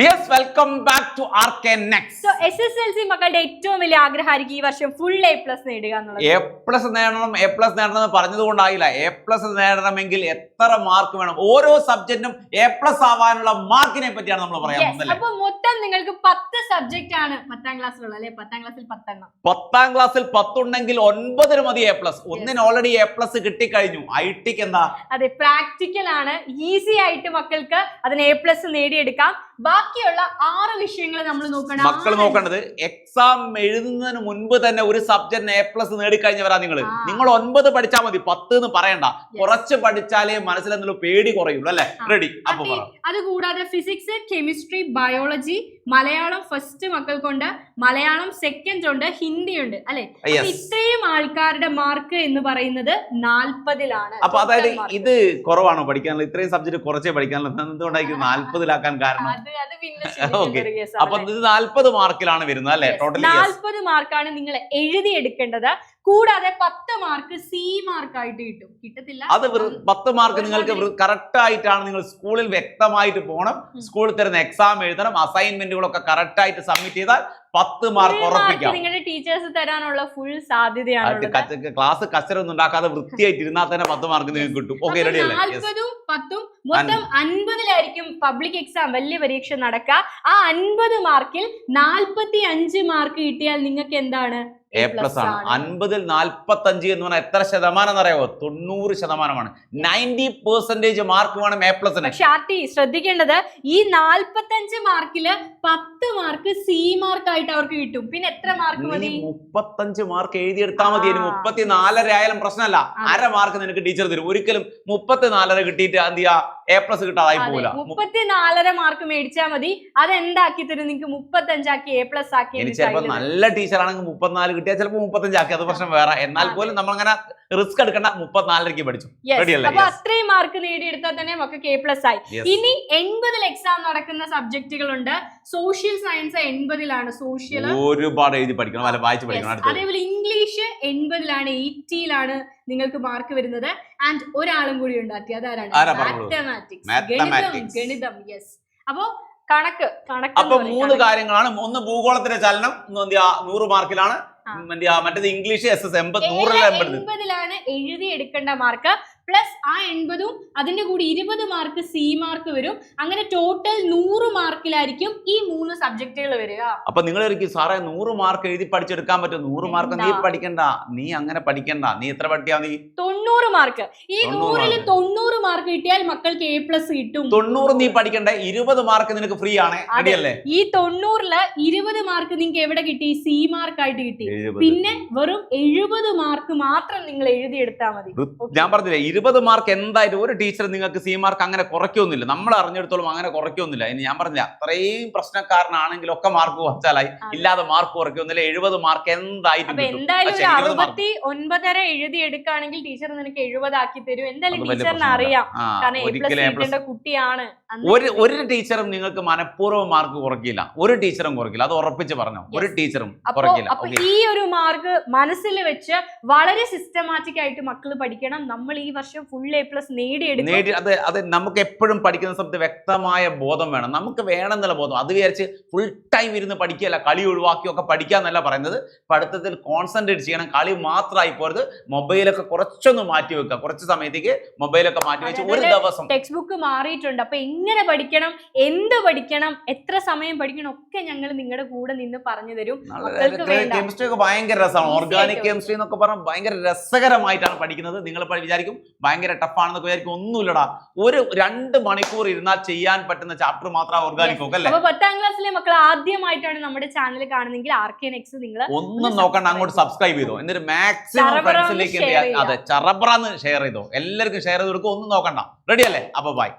Yes, welcome back to RK Next. So SSLC മക്കളുടെ ഏറ്റവും വലിയ ആഗ്രഹമായിരിക്കും ഈ വർഷം ഫുൾ A+ നേടുക എന്നുള്ളത്. A+ നേടണം, A+ നേടണം എന്ന് പറഞ്ഞതുകൊണ്ടായില്ല. A+ നേടണമെങ്കിൽ എത്ര മാർക്ക് വേണം? ഓരോ സബ്ജക്റ്റിനും A+ ആവാനുള്ള മാർക്കിനെ പറ്റിയാണ് നമ്മൾ പറയാൻ പോകുന്നത്. അപ്പോൾ മൊത്തം നിങ്ങൾക്ക് 10 സബ്ജക്റ്റ് ആണ് 10ാം ക്ലാസ്സിലുള്ള അല്ലേ? 10ാം ക്ലാസ്സിൽ 10 എണ്ണം. 10ാം ക്ലാസ്സിൽ 10 ഉണ്ടെങ്കിൽ 9 മതി A+. ഒന്നിന് ഓൾറെഡി A+ കിട്ടിക്കഴിഞ്ഞു. ഐടിക്ക് എന്താ? അതെ, പ്രാക്ടിക്കൽ ആണ്. ഈസി ആയിട്ട് മക്കൾക്ക് അതിന് A+ നേടിയെടുക്കാം. ബാക്കിയുള്ള 6 വിഷയങ്ങൾ നമ്മൾ നോക്കണം. മക്കൾ നോക്കേണ്ടത് എക്സാം എഴുതുന്നതിന് മുൻപ് തന്നെ ഒരു സബ്ജക്റ്റിന് A+ നേടിക്കഴിഞ്ഞവരാ നിങ്ങൾ. 9 പഠിച്ചാൽ മതി, 10 എന്ന് പറയണ്ട. കുറച്ച് പഠിച്ചാലേ മനസ്സിലെന്നുള്ള പേടി കുറയുള്ളൂ അല്ലെ? റെഡി? അപ്പൊ അതുകൂടാതെ physics, chemistry, biology, Malayalam first മക്കൾക്കുണ്ട്, മലയാളം സെക്കൻഡ് ഉണ്ട്, ഹിന്ദി ഉണ്ട് അല്ലെ? ഇത്രയും ആൾക്കാരുടെ മാർക്ക് എന്ന് പറയുന്നത് 40ലാണ്. അപ്പൊ അതായത് ഇത് കുറവാണോ പഠിക്കാനുള്ള? ഇത്രയും സബ്ജക്ട് കുറച്ചേ പഠിക്കാനുള്ള, എന്തുകൊണ്ടായിരിക്കും 40ലാക്കാൻ കാരണം? അപ്പൊ ഇത് 40 മാർക്കിലാണ് വരുന്നത് അല്ലെ? ടോട്ടലി 40 മാർക്കാണ് നിങ്ങൾ എഴുതിയെടുക്കേണ്ടത്. കൂടാതെ 10 മാർക്ക് സി മാർക്കായിട്ട് കിട്ടും. കിട്ടത്തില്ല, അത് 10 മാർക്ക് നിങ്ങൾക്ക് കറക്റ്റ് ആയിട്ടാണ്. നിങ്ങൾ സ്കൂളിൽ വ്യക്തമായിട്ട് പോകണം, സ്കൂളിൽ തരുന്ന എക്സാം എഴുതണം, അസൈൻമെന്റുകളൊക്കെ കറക്റ്റ് ആയിട്ട് സബ്മിറ്റ് ചെയ്താൽ 10 മാർക്ക് ഉറപ്പിക്കാം. നിങ്ങളുടെ ടീച്ചേഴ്സ് തരാനുള്ള ഫുൾ സാധ്യതയാണ്. ക്ലാസ് കച്ചറൊന്നും ഉണ്ടാക്കാതെ വൃത്തിയായിട്ട് ഇരുന്നാൽ തന്നെ 10 മാർക്ക് നിങ്ങൾക്ക് കിട്ടും. ഓക്കെ, റെഡി അല്ലേ? 40ഉം 10ഉം മൊത്തം 50ലായിരിക്കും പബ്ലിക് എക്സാം, വലിയ പരീക്ഷ നടക്കുക. ആ 50 മാർക്കിൽ 45 മാർക്ക് കിട്ടിയാൽ നിങ്ങൾക്ക് എന്താണ്? A+ ആണ്. 50ൽ 45 എന്ന് പറഞ്ഞാൽ എത്ര ശതമാനം എന്നറിയാവോ? 90%. 90% മാർക്ക് വേണം A+ന്. പക്ഷെ ആർട്ടി ശ്രദ്ധിക്കേണ്ടത്, ഈ 45 മാർക്കില് 10 മാർക്ക് സി മാർക്ക് ആയിട്ട് അവർക്ക് കിട്ടും. പിന്നെ എത്ര മാർക്ക് മതി? 35 മാർക്ക് എഴുതിയെടുത്താൽ മതി. 34 ആയാലും പ്രശ്നമല്ല. അര മാർക്ക് നിനക്ക് ടീച്ചർ തരും. ഒരിക്കലും 34 കിട്ടിയിട്ട് എന്ത് ചെയ്യാ? A+ കിട്ടാതായി പോകില്ല. 34 മാർക്ക് മേടിച്ചാൽ മതി. അതെന്താക്കി തരും? നിങ്ങൾക്ക് 35 ആക്കി A+ ആക്കി. ചിലപ്പോ നല്ല ടീച്ചർ ആണെങ്കിൽ 34 കിട്ടിയാൽ ചിലപ്പോൾ 35 ആക്കി, അത് പ്രശ്നം വേറെ. എന്നാൽ പോലും നമ്മൾ അങ്ങനെ റിസ്ക് എടുക്കണ്ട. 34 പഠിച്ചു. അപ്പൊ അത്രയും മാർക്ക് നേടിയെടുത്താൽ തന്നെ മക്കൾക്ക് A+ ആയി. ഇനി 80ൽ എക്സാം നടക്കുന്ന സബ്ജക്റ്റുകളുണ്ട്. സോഷ്യൽ സയൻസ് 80ലാണ്. സോഷ്യൽ ഒരുപാട് എഴുതി പഠിക്കണം, അല്ല വായിച്ച് പഠിക്കണം. അതേപോലെ ഇംഗ്ലീഷ് 80ലാണ്, 80ലാണ് നിങ്ങൾക്ക് മാർക്ക് വരുന്നത്. ആൻഡ് ഒരാളും കൂടി ഉണ്ടാക്കി, അതാരാണ്? മാത്തമാറ്റിക്സ്, ഗണിതം. യെസ്. അപ്പോ കണക്ക്. അപ്പൊ 3 കാര്യങ്ങളാണ്. ഒന്ന് ഭൂഗോളത്തിന്റെ ചലനം 100 മാർക്കിലാണ്. മറ്റേത് ഇംഗ്ലീഷ് SS 80ലാണ് എഴുതിയെടുക്കേണ്ട മാർക്ക്. പ്ലസ് ആ 80ഉം അതിന്റെ കൂടി 20 മാർക്ക് സി മാർക്ക് വരും. അങ്ങനെ ടോട്ടൽ 100 മാർക്കിലായിരിക്കും ഈ 3 സബ്ജക്റ്റുകൾ വരിക. അപ്പൊ നിങ്ങൾ ഒരിക്കലും സാറേ 100 മാർക്ക് എഴുതി പഠിച്ചെടുക്കാൻ പറ്റും. 100 മാർക്ക് നീ പഠിക്കണ്ട, നീ അങ്ങനെ പഠിക്കണ്ട. നീ എത്ര പഠിക്കാ? നീ 90 മാർക്ക്. ഈ 100ൽ 90 മാർക്ക് കിട്ടിയാൽ മക്കൾക്ക് A+ കിട്ടും. 90 നീ പഠിക്കണ്ട, 20 മാർക്ക് നിനക്ക് ഫ്രീ ആണ്. റെഡിയല്ലേ? ഈ 90ല് 20 മാർക്ക് നിങ്ങൾക്ക് എവിടെ കിട്ടി? സി മാർക്ക് ആയിട്ട് കിട്ടി. പിന്നെ വെറും 70 മാർക്ക് മാത്രം നിങ്ങൾ എഴുതിയെടുത്താൽ മതി. ഞാൻ പറഞ്ഞില്ലേ, 20 മാർക്ക് എന്തായാലും ഒരു ടീച്ചർ നിങ്ങൾക്ക് സി മാർക്ക് അങ്ങനെ കുറയ്ക്കൊന്നുമില്ല. നമ്മൾ അറിഞ്ഞെടുത്തോളം അങ്ങനെ കുറയ്ക്കൊന്നുമില്ല. ഇനി ഞാൻ പറഞ്ഞില്ല, അത്രയും പ്രശ്നക്കാരനാണെങ്കിലും ഒക്കെ മാർക്ക് കുറച്ചാലായി, ഇല്ലാതെ മാർക്ക് കുറയ്ക്കൊന്നുമില്ല. 70 മാർക്ക് എന്തായാലും എന്തായാലും 69.5 എഴുതിയെടുക്കുകയാണെങ്കിൽ ടീച്ചർ നിനക്ക് 70 ആക്കി തരും. എന്തായാലും ടീച്ചറിന് അറിയാം, കാരണം കുട്ടിയാണ്. ഒരു ടീച്ചറും നിങ്ങൾക്ക് മനഃപൂർവ്വം മാർക്ക് കുറയ്ക്കില്ല. ഒരു ടീച്ചറും കുറയ്ക്കില്ല, അത് ഉറപ്പിച്ച് പറഞ്ഞു. ഒരു ടീച്ചറും കുറയ്ക്കില്ല. അപ്പൊ ഈ ഒരു മാർക്ക് മനസ്സിൽ വെച്ച് വളരെ സിസ്റ്റമാറ്റിക് ആയിട്ട് മക്കൾ പഠിക്കണം. നമ്മൾ ഈ വർഷം ഫുൾ A+ നേടിയെടുക്കും. അത് നമുക്ക് എപ്പോഴും പഠിക്കുന്ന സമയത്ത് വ്യക്തമായ ബോധം വേണം. നമുക്ക് വേണമെന്നുള്ള ബോധം. അത് വിചാരിച്ച് ഫുൾ ടൈം ഇരുന്ന് പഠിക്കുകയല്ല, കളി ഒഴിവാക്കിയൊക്കെ പഠിക്കാന്നല്ല പറയുന്നത്. പഠിത്തത്തിൽ കോൺസെൻട്രേറ്റ് ചെയ്യണം. കളി മാത്രമായി പോരുത്. മൊബൈലൊക്കെ കുറച്ചൊന്ന് മാറ്റി വെക്കുക. കുറച്ച് സമയത്തേക്ക് മൊബൈലൊക്കെ മാറ്റി വെച്ച് ഒരു ദിവസം. ടെക്സ്റ്റ് ബുക്ക് മാറിയിട്ടുണ്ട്. അപ്പൊ എങ്ങനെ പഠിക്കണം, എന്ത് പഠിക്കണം, എത്ര സമയം പഠിക്കണം ഒക്കെ ഞങ്ങൾ നിങ്ങളുടെ കൂടെ നിന്ന് പറഞ്ഞു തരും. കെമിസ്ട്രി ഒക്കെ ഭയങ്കര രസമാണ്. ഓർഗാനിക് കെമിസ്ട്രി എന്നൊക്കെ പറഞ്ഞാൽ ഭയങ്കര രസകരമായിട്ടാണ് പഠിക്കുന്നത്. നിങ്ങൾ വിചാരിക്കും ഭയങ്കര ടഫാണെന്നൊക്കെ വിചാരിക്കും. ഒന്നുമില്ലടാ, ഒരു 2 മണിക്കൂർ ഇരുന്നാൽ ചെയ്യാൻ പറ്റുന്ന ചാപ്റ്റർ മാത്രം ഓർഗാനിക് ഒക്കെ അല്ലേ? 10ാം ക്ലാസ്സിലെ മക്കൾ ആദ്യമായിട്ടാണ് നമ്മുടെ ചാനൽ കാണുന്നെങ്കിൽ RK Next നിങ്ങൾ ഒന്നും നോക്കണ്ട, അങ്ങോട്ട് സബ്സ്ക്രൈബ് ചെയ്തോ. എന്നിട്ട് മാക്സിമം ഫ്രണ്ട്സിലേക്ക് ചറബ്രാന്ന് ഷെയർ ചെയ്തോ. എല്ലാവർക്കും ഷെയർ ചെയ്ത് കൊടുക്കും. ഒന്നും നോക്കണ്ട. റെഡി അല്ലേ? അപ്പൊ ബൈ.